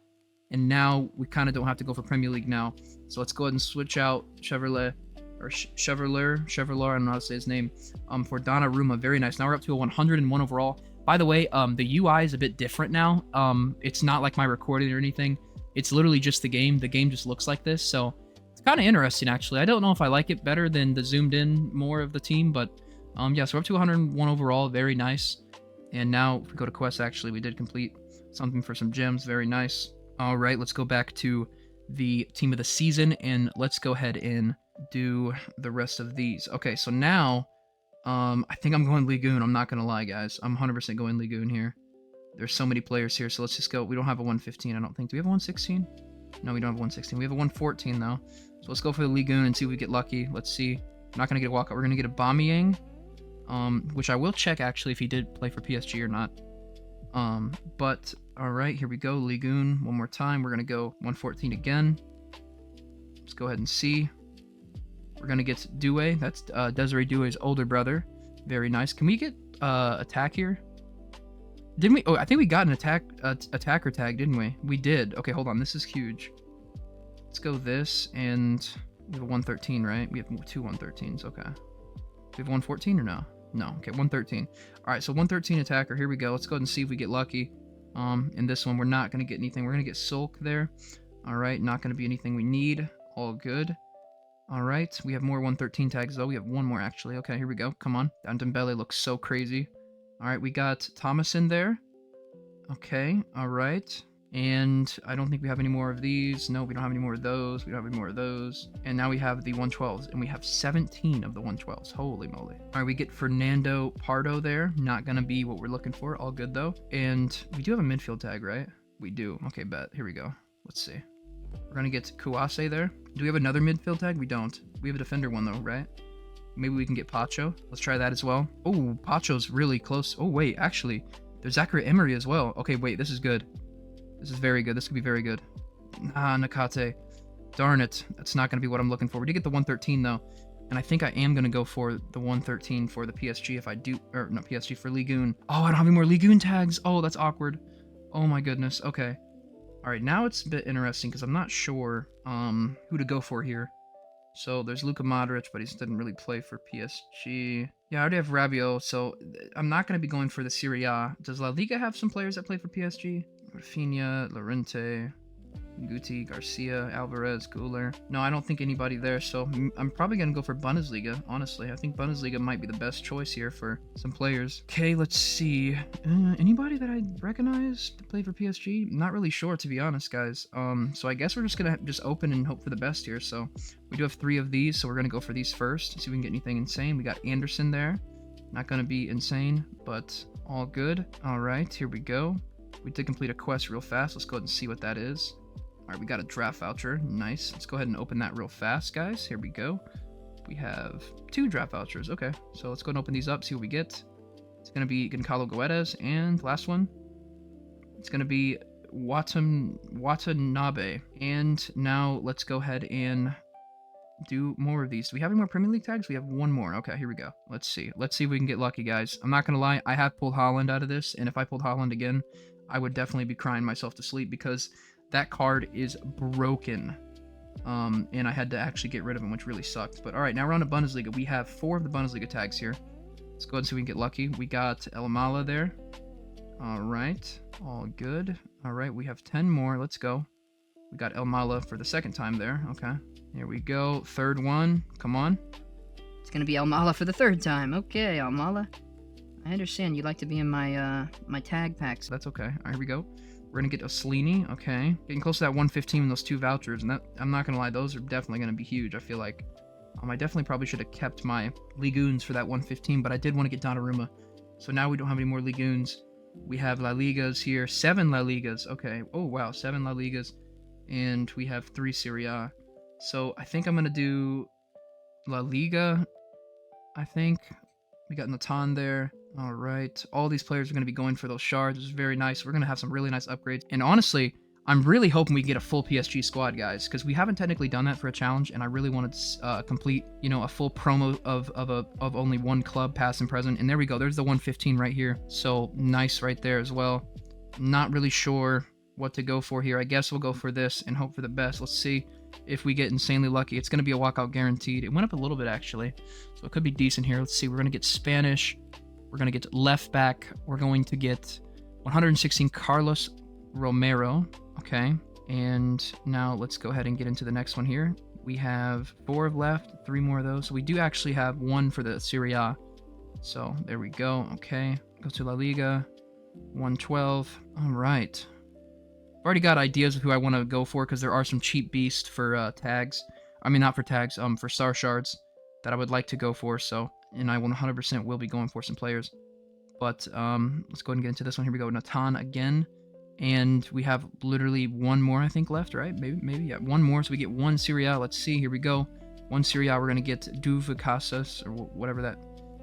And now we kind of don't have to go for Premier League now. So let's go ahead and switch out Chevrolet, I don't know how to say his name, for Donnarumma. Very nice. Now we're up to a 101 overall. By the way, the UI is a bit different now. It's not like my recording or anything. It's literally just the game. The game just looks like this. So it's kind of interesting, actually. I don't know if I like it better than the zoomed in more of the team. But yeah, so we're up to 101 overall. Very nice. And now if we go to quests, actually, we did complete something for some gems. Very nice. All right, let's go back to the team of the season, and let's go ahead and do the rest of these. Okay, so now, I think I'm going Ligoon. I'm not going to lie, guys. I'm 100% going Ligoon here. There's so many players here, so let's just go. We don't have a 115, I don't think. Do we have a 116? No, we don't have a 116. We have a 114, though. So let's go for the Ligoon and see if we get lucky. Let's see. We're not going to get a walkout. We're going to get a Aubameyang, which I will check, actually, if he did play for PSG or not. But all right, here we go. Ligoon one more time. We're gonna go 114 again. Let's go ahead and see. We're gonna get Doué. That's Desiree Doué's older brother. Very nice. Can we get attack here? Didn't we? Oh, I think we got an attacker tag, didn't we? We did. Okay, hold on. This is huge. Let's go this, and we have a 113, right? We have two 113s. Okay. Do we have 114 or no? No. Okay, 113. All right, so 113 attacker. Here we go. Let's go ahead and see if we get lucky. In this one, we're not gonna get anything. We're gonna get Sulk there. All right, not gonna be anything we need. All good. All right, we have more 113 tags though. We have one more actually. Okay, here we go. Come on. Dembele looks so crazy. All right, we got Thomas in there. Okay, all right. And I don't think we have any more of these. No, we don't have any more of those. We don't have any more of those. And now we have the 112s, and we have 17 of the 112s. Holy moly. All right, we get Fernando Pardo there. Not going to be what we're looking for. All good, though. And we do have a midfield tag, right? We do. Okay, bet. Here we go. Let's see. We're going to get Kouasse there. Do we have another midfield tag? We don't. We have a defender one, though, right? Maybe we can get Pacho. Let's try that as well. Oh, Pacho's really close. Oh, wait, actually, there's Zachary Emery as well. Okay, wait, this is good. This is very good. This could be very good. Ah, Nakate. Darn it. That's not going to be what I'm looking for. We did get the 113, though. And I think I am going to go for the 113 for the PSG if I do... Or, not PSG, for Ligoon. Oh, I don't have any more Ligoon tags. Oh, that's awkward. Oh, my goodness. Okay. All right, now it's a bit interesting because I'm not sure who to go for here. So there's Luka Modric, but he didn't really play for PSG. Yeah, I already have Rabiot, so I'm not going to be going for the Serie A. Does La Liga have some players that play for PSG? Rafinha, Llorente, Guti, Garcia, Alvarez, Guler. No, I don't think anybody there, so I'm probably going to go for Bundesliga, honestly. I think Bundesliga might be the best choice here for some players. Okay, let's see. Anybody that I recognize to play for PSG? Not really sure, to be honest, guys. So I guess we're just going to just open and hope for the best here. So we do have 3 of these, so we're going to go for these first, see if we can get anything insane. We got Anderson there. Not going to be insane, but all good. All right, here we go. We did complete a quest real fast. Let's go ahead and see what that is. All right, we got a draft voucher. Nice. Let's go ahead and open that real fast, guys. Here we go. We have 2 draft vouchers. Okay, so let's go and open these up, see what we get. It's going to be Goncalo Guedes, and last one, it's going to be Watanabe. And now let's go ahead and do more of these. Do we have any more Premier League tags? We have one more. Okay, here we go. Let's see. Let's see if we can get lucky, guys. I'm not going to lie. I have pulled Haaland out of this, and if I pulled Haaland again, I would definitely be crying myself to sleep because that card is broken. And I had to actually get rid of him, which really sucked. But all right, now we're on to Bundesliga. We have 4 of the Bundesliga tags here. Let's go ahead and see if we can get lucky. We got El Mala there. All right, all good. All right, we have 10 more. Let's go. We got El Mala for the second time there. Okay, here we go. 3rd one. Come on. It's gonna be Almala for the 3rd time. Okay, Almala. I understand you like to be in my my tag packs. That's okay. All right, here we go. We're gonna get Oslini. Okay, getting close to that 115 with those 2 vouchers, and that, I'm not gonna lie, those are definitely gonna be huge. I feel like I definitely probably should have kept my Ligoons for that 115, but I did want to get Donnarumma. So now we don't have any more Ligoons. We have La Ligas here. 7 La Ligas. Okay. Oh wow, 7 La Ligas, and we have 3 Serie A. So I think I'm gonna do La Liga. I think we got Natan there. All right. All these players are going to be going for those shards. It's very nice. We're going to have some really nice upgrades. And honestly, I'm really hoping we get a full PSG squad, guys, because we haven't technically done that for a challenge, and I really wanted to complete, a full promo of only one club, past and present. And there we go. There's the 115 right here. So nice right there as well. Not really sure what to go for here. I guess we'll go for this and hope for the best. Let's see if we get insanely lucky. It's going to be a walkout guaranteed. It went up a little bit, actually, so it could be decent here. Let's see. We're going to get Spanish. We're going to get left back. We're going to get 116 Carlos Romero. Okay. And now let's go ahead and get into the next one here. We have 4 left, 3 more of those. So we do actually have 1 for the Serie A. So there we go. Okay. Go to La Liga. 112. All right. I've already got ideas of who I want to go for because there are some cheap beasts for tags. I mean, not for tags, for star shards that I would like to go for. So, and I 100% will be going for some players. But let's go ahead and get into this one. Here we go. Natan again. And we have literally 1 more, I think, left, right? Maybe, yeah, 1 more. So we get 1 Serie A. Let's see. Here we go. 1 Serie A. We're going to get Duve Casas, or whatever that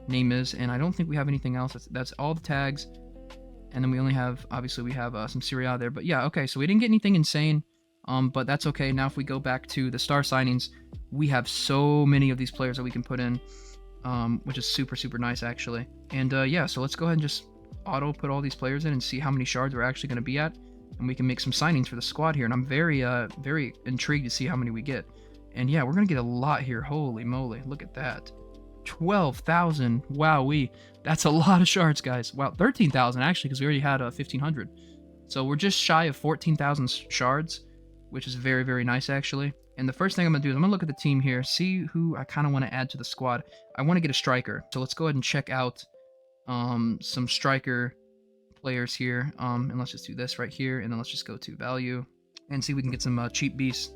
name is. And I don't think we have anything else. That's all the tags. And then we only have, obviously, we have some Serie A there. But yeah, okay, so we didn't get anything insane, but that's okay. Now, if we go back to the star signings, we have so many of these players that we can put in, which is super, super nice, actually. And yeah, so let's go ahead and just auto put all these players in and see how many shards we're actually going to be at. And we can make some signings for the squad here. And I'm very, very intrigued to see how many we get. And yeah, we're going to get a lot here. Holy moly, look at that. 12,000. Wowee. That's a lot of shards, guys. Wow, 13,000 actually, because we already had 1,500. So we're just shy of 14,000 shards, which is very, very nice, actually. And the first thing I'm going to do is I'm going to look at the team here, see who I kind of want to add to the squad. I want to get a striker. So let's go ahead and check out some striker players here. And let's just do this right here. And then let's just go to value and see if we can get some cheap beasts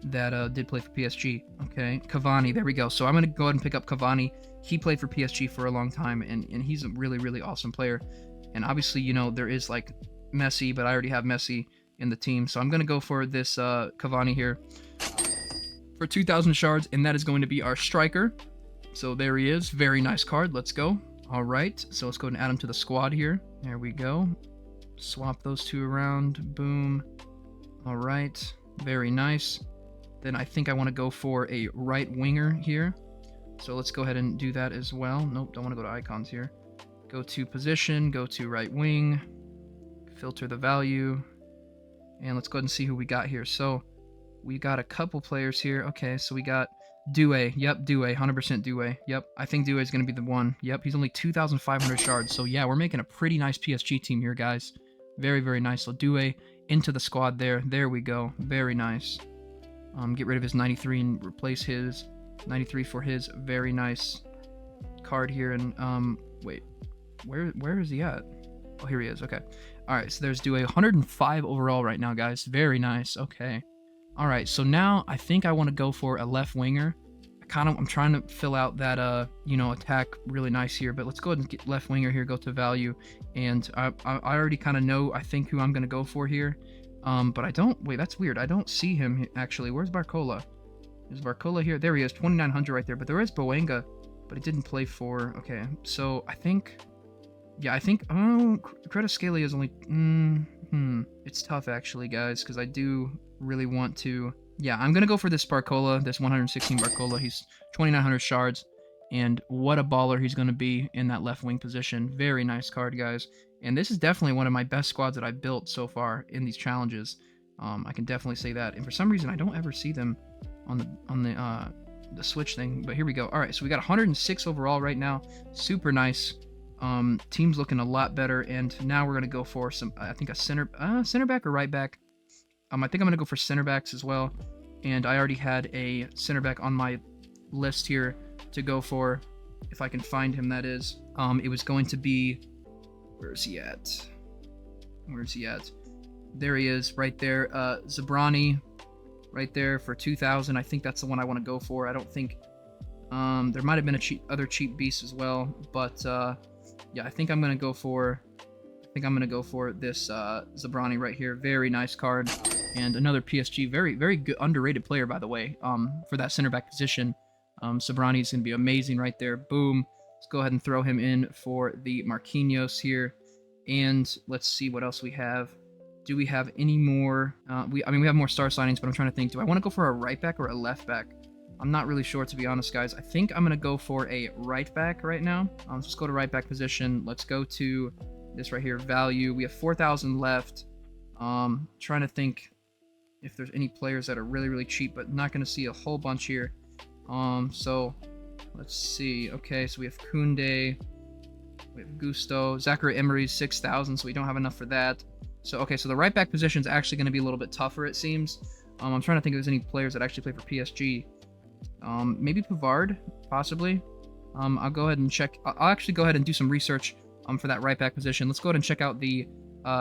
that did play for PSG. Okay, Cavani, there we go. So I'm going to go ahead and pick up Cavani. He played for PSG for a long time, and he's a really, really awesome player. And obviously, you know, there is like Messi, but I already have Messi in the team. So I'm going to go for this Cavani here for 2,000 shards, and that is going to be our striker. So there he is. Very nice card. Let's go. All right, so let's go ahead and add him to the squad here. There we go. Swap those two around. Boom. All right, very nice. Then I think I want to go for a right winger here. So let's go ahead and do that as well. Nope, don't want to go to icons here. Go to position, go to right wing, filter the value, and let's go ahead and see who we got here. So we got a couple players here. Okay, so we got Doué. Yep, Doué, 100% Doué. Yep, I think Doué is going to be the one. Yep, he's only 2,500 shards. So yeah, we're making a pretty nice PSG team here, guys. Very, very nice. So Doué into the squad there. There we go. Very nice. Get rid of his 93 and replace his 93 for his very nice card here. And wait, where is he at? Oh, here he is. Okay. All right. So there's Doué, 105 overall right now, guys. Very nice. Okay. All right. So now I think I want to go for a left winger. I'm trying to fill out that you know, attack really nice here. But let's go ahead and get left winger here. Go to value, and I already kind of know I think who I'm gonna go for here. But I don't... Wait, that's weird. I don't see him, actually. Where's Barcola? Is Barcola here? There he is, 2,900 right there. But there is Bowenga, but he didn't play for... Okay, so I think... Yeah, I think... Oh, Kvaratskhelia is only... It's tough, actually, guys, because I do really want to... Yeah, I'm going to go for this Barcola, this 116 Barcola. He's 2,900 shards, and what a baller he's going to be in that left wing position. Very nice card, guys. And this is definitely one of my best squads that I've built so far in these challenges. I can definitely say that. And for some reason, I don't ever see them on the Switch thing. But here we go. All right, so we got 106 overall right now. Super nice. Team's looking a lot better. And now we're gonna go for some, I think, a center back or right back. I think I'm gonna go for center backs as well. And I already had a center back on my list here to go for, if I can find him. That is, it was going to be. Where is he at? Where is he at? There he is, right there. Zabrani, right there for 2,000. I think that's the one I want to go for. I don't think... there might have been other cheap beasts as well, but yeah, I think I'm gonna go for... this Zabrani right here. Very nice card, and another PSG. Very, very good, underrated player, by the way. For that center back position, Zabrani is gonna be amazing right there. Boom. Let's go ahead and throw him in for the Marquinhos here. And let's see what else we have. Do we have any more? We have more star signings, but I'm trying to think. Do I want to go for a right back or a left back? I'm not really sure, to be honest, guys. I think I'm going to go for a right back right now. Let's go to right back position. Let's go to this right here, value. We have 4,000 left. Trying to think if there's any players that are really, really cheap, but not going to see a whole bunch here. So... Let's see. Okay, so we have Koundé, we have Gusto, Zachary Emery's 6,000, so we don't have enough for that. So okay, so the right back position is actually going to be a little bit tougher, it seems. I'm trying to think if there's any players that actually play for PSG. Maybe Pavard, possibly. I'll go ahead and check. I'll actually go ahead and do some research for that right back position. Let's go ahead and check out the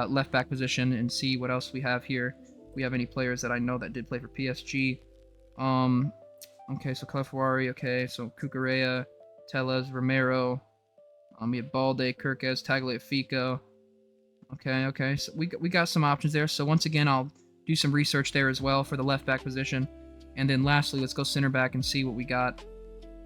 left back position and see what else we have here. If we have any players that I know that did play for PSG. Okay, so Calafiori, okay, so Cucurella, Tellez, Romero, we have Balde, Kirkes, Tagliafico. Okay, so we got some options there. So once again, I'll do some research there as well for the left back position. And then lastly, let's go center back and see what we got.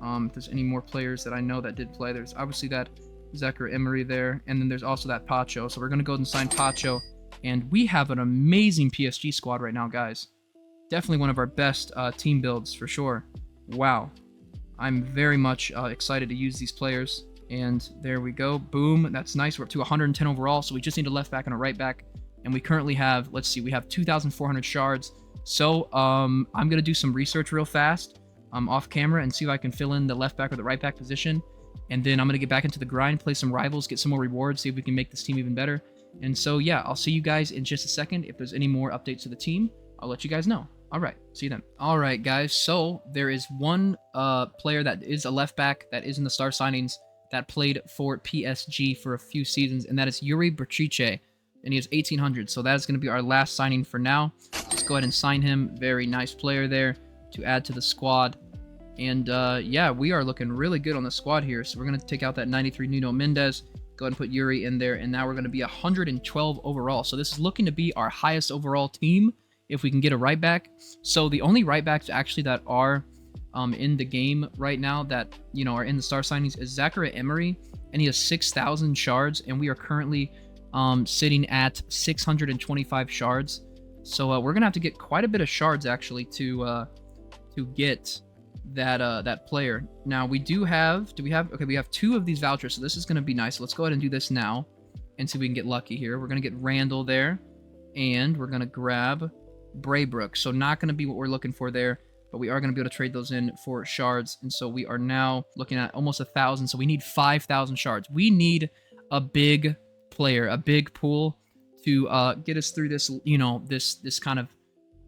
If there's any more players that I know that did play. There's obviously that Zachary Emery there. And then there's also that Pacho. So we're going to go ahead and sign Pacho. And we have an amazing PSG squad right now, guys. Definitely one of our best team builds for sure. Wow. I'm very much excited to use these players. And there we go. Boom. That's nice. We're up to 110 overall. So we just need a left back and a right back. And we currently have, let's see, we have 2,400 shards. So I'm going to do some research real fast off camera and see if I can fill in the left back or the right back position. And then I'm going to get back into the grind, play some rivals, get some more rewards, see if we can make this team even better. And so, yeah, I'll see you guys in just a second. If there's any more updates to the team, I'll let you guys know. All right, see you then. All right, guys, so there is one player that is a left back that is in the star signings that played for PSG for a few seasons, and that is Yuri Berchiche, and he has 1,800, so that is going to be our last signing for now. Let's go ahead and sign him. Very nice player there to add to the squad. And, yeah, we are looking really good on the squad here, so we're going to take out that 93 Nuno Mendes, go ahead and put Yuri in there, and now we're going to be 112 overall. So this is looking to be our highest overall team if we can get a right back. So the only right backs actually that are in the game right now that, you know, are in the star signings is Zachary Emery, and he has 6,000 shards, and we are currently sitting at 625 shards. So we're gonna have to get quite a bit of shards actually to get that player. Now we do have, okay, we have 2 of these vouchers, so this is gonna be nice. Let's go ahead and do this now and see if we can get lucky here. We're gonna get Randall there, and we're gonna grab Braybrook. So not gonna be what we're looking for there, but we are going to be able to trade those in for shards. And so we are now looking at almost 1,000. So we need 5,000 shards. We need a big player, a big pool to get us through this, you know, this kind of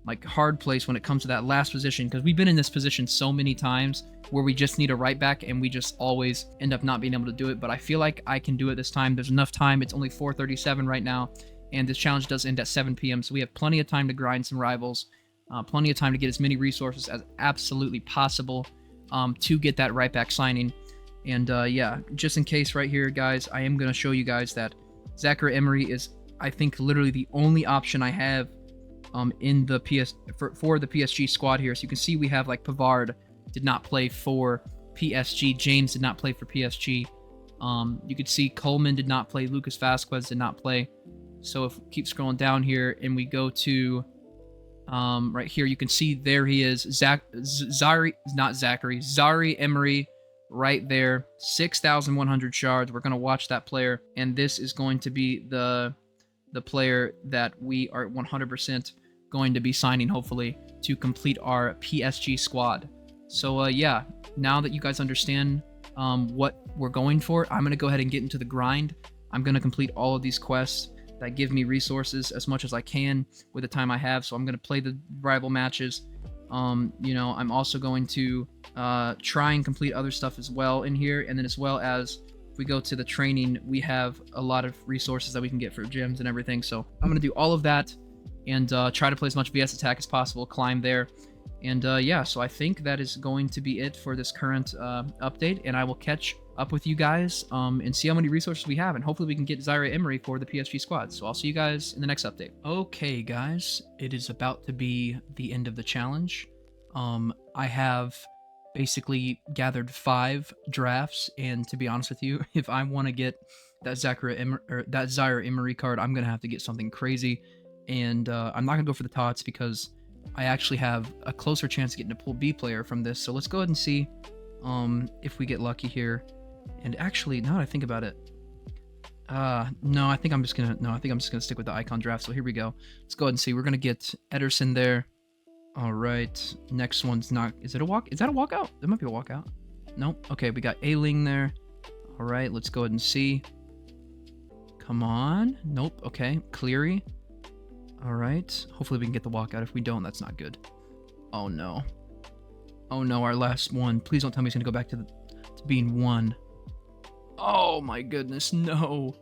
like hard place when it comes to that last position. Because we've been in this position so many times where we just need a right back and we just always end up not being able to do it. But I feel like I can do it this time. There's enough time. It's only 4:37 right now. And this challenge does end at 7 p.m. So we have plenty of time to grind some rivals. Plenty of time to get as many resources as absolutely possible to get that right back signing. And yeah, just in case right here, guys, I am going to show you guys that Zachary Emery is, I think, literally the only option I have in the for the PSG squad here. So you can see we have like Pavard did not play for PSG. James did not play for PSG. You could see Coleman did not play. Lucas Vasquez did not play. So if we keep scrolling down here and we go to right here, you can see there he is, Zari Emery, right there, 6,100 shards. We're going to watch that player, and this is going to be the player that we are 100% going to be signing, hopefully, to complete our PSG squad. So, yeah, now that you guys understand what we're going for, I'm going to go ahead and get into the grind. I'm going to complete all of these quests that give me resources as much as I can with the time I have. So I'm going to play the rival matches. You know, I'm also going to try and complete other stuff as well in here. And then as well as if we go to the training, we have a lot of resources that we can get for gyms and everything. So I'm going to do all of that and try to play as much VS attack as possible, climb there. And yeah, so I think that is going to be it for this current update. And I will catch up with you guys and see how many resources we have, and hopefully we can get Zaire Emery for the PSG squad. So I'll see you guys in the next update. Okay, guys, it is about to be the end of the challenge. I have basically gathered 5 drafts, and to be honest with you, if I want to get that Zaire Emery card, I'm gonna have to get something crazy, and I'm not gonna go for the tots because I actually have a closer chance of getting a pool B player from this. So let's go ahead and see if we get lucky here. And actually, now that I think about it, no, I think I'm just gonna stick with the icon draft. So here we go. Let's go ahead and see. We're gonna get Ederson there. All right. Next one's not. Is it a walk? Is that a walkout? There might be a walkout. Nope. Okay, we got Ailing there. All right. Let's go ahead and see. Come on. Nope. Okay. Cleary. All right. Hopefully we can get the walkout. If we don't, that's not good. Oh no. Oh no. Our last one. Please don't tell me he's gonna go back to being 1. Oh my goodness, no.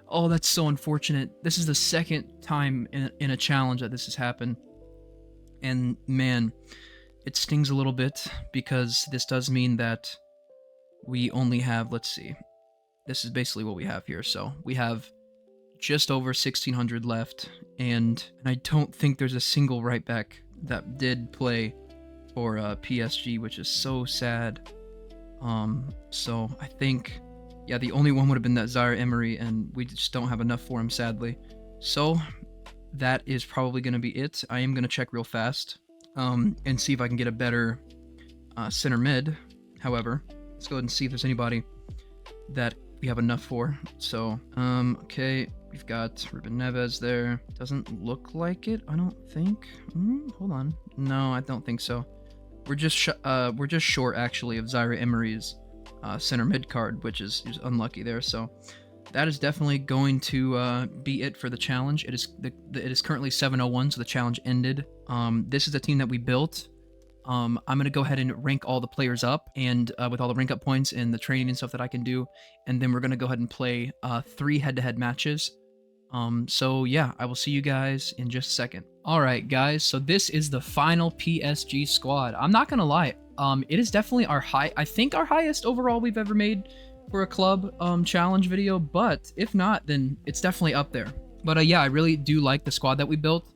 Oh, that's so unfortunate. This is the second time in a challenge that this has happened. And man, it stings a little bit because this does mean that we only have, let's see. This is basically what we have here. So we have just over 1,600 left. And I don't think there's a single right back that did play for PSG, which is so sad. So I think Yeah, the only one would have been that Zaire Emery, and we just don't have enough for him, sadly. So that is probably going to be it. I am going to check real fast and see if I can get a better center mid. However, let's go ahead and see if there's anybody that we have enough for. So, okay, we've got Ruben Neves there. Doesn't look like it, I don't think. Hold on. No, I don't think so. We're just short, actually, of Zaire Emery's center mid card, which is unlucky there. So that is definitely going to be it for the challenge. It is currently 7:01, so the challenge ended. This is the team that we built. I'm gonna go ahead and rank all the players up, and with all the rank up points and the training and stuff that I can do, and then we're gonna go ahead and play 3 head-to-head matches. So yeah, I will see you guys in just a second. All right, guys. So this is the final PSG squad. I'm not gonna lie. It is definitely I think our highest overall we've ever made for a club challenge video. But if not, then it's definitely up there. But yeah, I really do like the squad that we built.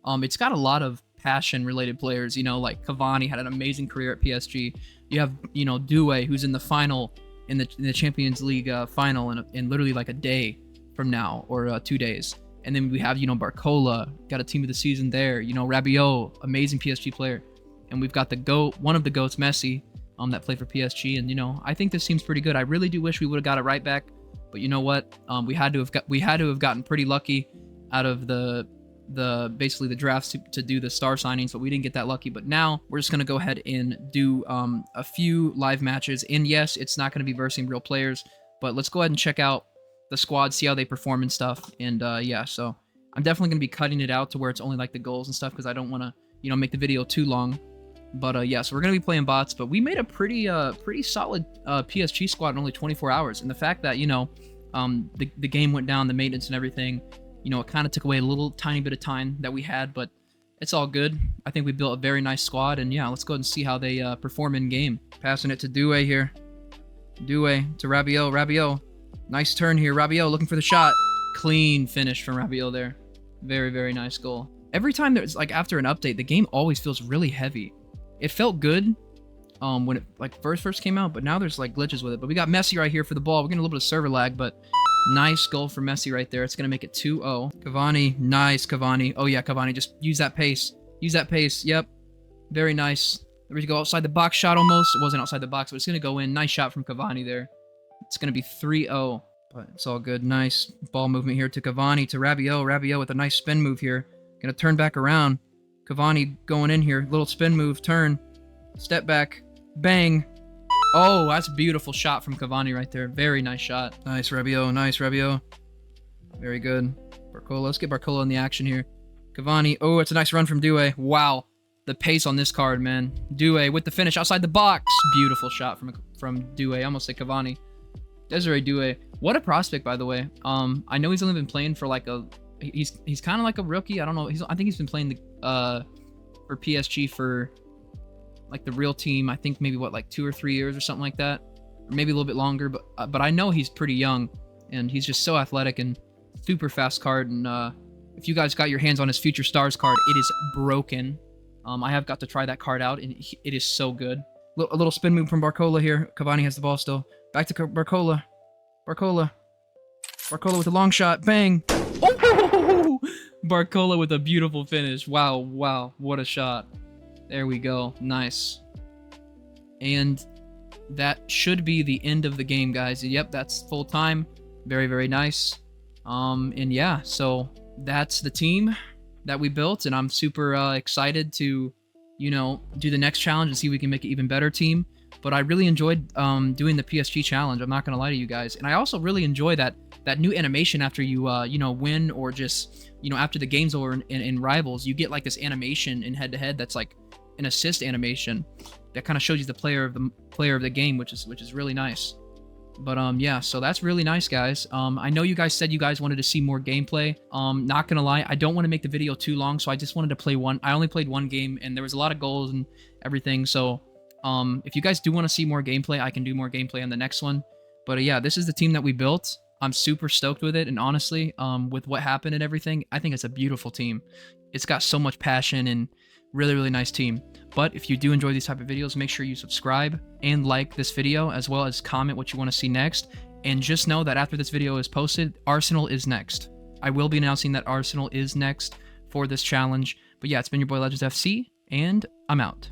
It's got a lot of passion-related players. You know, like Cavani had an amazing career at PSG. You have, you know, Doué, who's in the final in the Champions League final in literally like a day from now, or 2 days. And then we have, you know, Barcola, got a team of the season there. You know, Rabiot, amazing PSG player. And we've got the GOAT, one of the GOATs, Messi, that played for PSG. And, you know, I think this team's pretty good. I really do wish we would have got it right back. But you know what? We had to have gotten pretty lucky out of the basically the drafts to do the star signings, but we didn't get that lucky. But now we're just gonna go ahead and do a few live matches. And yes, it's not gonna be versing real players, but let's go ahead and check out the squad, see how they perform and stuff. And yeah, so I'm definitely gonna be cutting it out to where it's only like the goals and stuff, because I don't want to, you know, make the video too long. But yeah, so we're gonna be playing bots, but we made a pretty solid PSG squad in only 24 hours. And the fact that, you know, the game went down, the maintenance and everything, you know, it kind of took away a little tiny bit of time that we had, but it's all good. I think we built a very nice squad, and yeah, let's go ahead and see how they perform in game. Passing it to Doué here. Doué to Rabiot. Rabiot, nice turn here. Rabiot looking for the shot. Clean finish from Rabiot there. Very, very nice goal. Every time there's like after an update, the game always feels really heavy. It felt good when it like first came out, but now there's like glitches with it. But we got Messi right here for the ball. We're getting a little bit of server lag, but nice goal for Messi right there. It's going to make it 2-0. Cavani, nice Cavani. Oh yeah, Cavani, just use that pace. Use that pace. Yep. Very nice. There we go, outside the box shot almost. It wasn't outside the box, but it's going to go in. Nice shot from Cavani there. It's going to be 3-0, but it's all good. Nice ball movement here to Cavani, to Rabiot. Rabiot with a nice spin move here. Going to turn back around. Cavani going in here. Little spin move, turn. Step back. Bang. Oh, that's a beautiful shot from Cavani right there. Very nice shot. Nice, Rabiot. Nice, Rabiot. Very good. Barcola. Let's get Barcola in the action here. Cavani. Oh, it's a nice run from Doué. Wow. The pace on this card, man. Doué with the finish outside the box. Beautiful shot from Doué. I almost say Cavani. Desiree Doué. What a prospect, by the way. I know he's only been playing for like a... He's kind of like a rookie. I don't know. I think he's been playing for PSG for... like the real team, I think maybe what, like 2 or 3 years or something like that, or maybe a little bit longer. But I know he's pretty young, and he's just so athletic and super fast card. And if you guys got your hands on his Future Stars card, it is broken. I have got to try that card out, and it is so good. A little spin move from Barcola here. Cavani has the ball still. Back to Barcola. Barcola with a long shot. Bang. Oh! Barcola with a beautiful finish. Wow, what a shot. There we go. Nice. And that should be the end of the game, guys. Yep, that's full time. Very, very nice. And yeah, so that's the team that we built, and I'm super excited to, you know, do the next challenge and see if we can make an even better team. But I really enjoyed doing the PSG challenge. I'm not gonna lie to you guys. And I also really enjoy that new animation after you you know, win, or just, you know, after the game's over in Rivals, you get like this animation in head-to-head that's like an assist animation that kind of shows you the player of the game, which is really nice. But yeah, so that's really nice, guys. I know you guys said you guys wanted to see more gameplay. Not gonna lie, I don't want to make the video too long, so I just wanted to play one. I only played one game, and there was a lot of goals and everything. So if you guys do want to see more gameplay, I can do more gameplay on the next one. But yeah, this is the team that we built. I'm super stoked with it, and honestly, with what happened and everything, I think it's a beautiful team. It's got so much passion and really, really nice team. But if you do enjoy these type of videos, make sure you subscribe and like this video, as well as comment what you want to see next. And just know that after this video is posted, Arsenal is next. I will be announcing that Arsenal is next for this challenge. But yeah, it's been your boy Legends FC, and I'm out.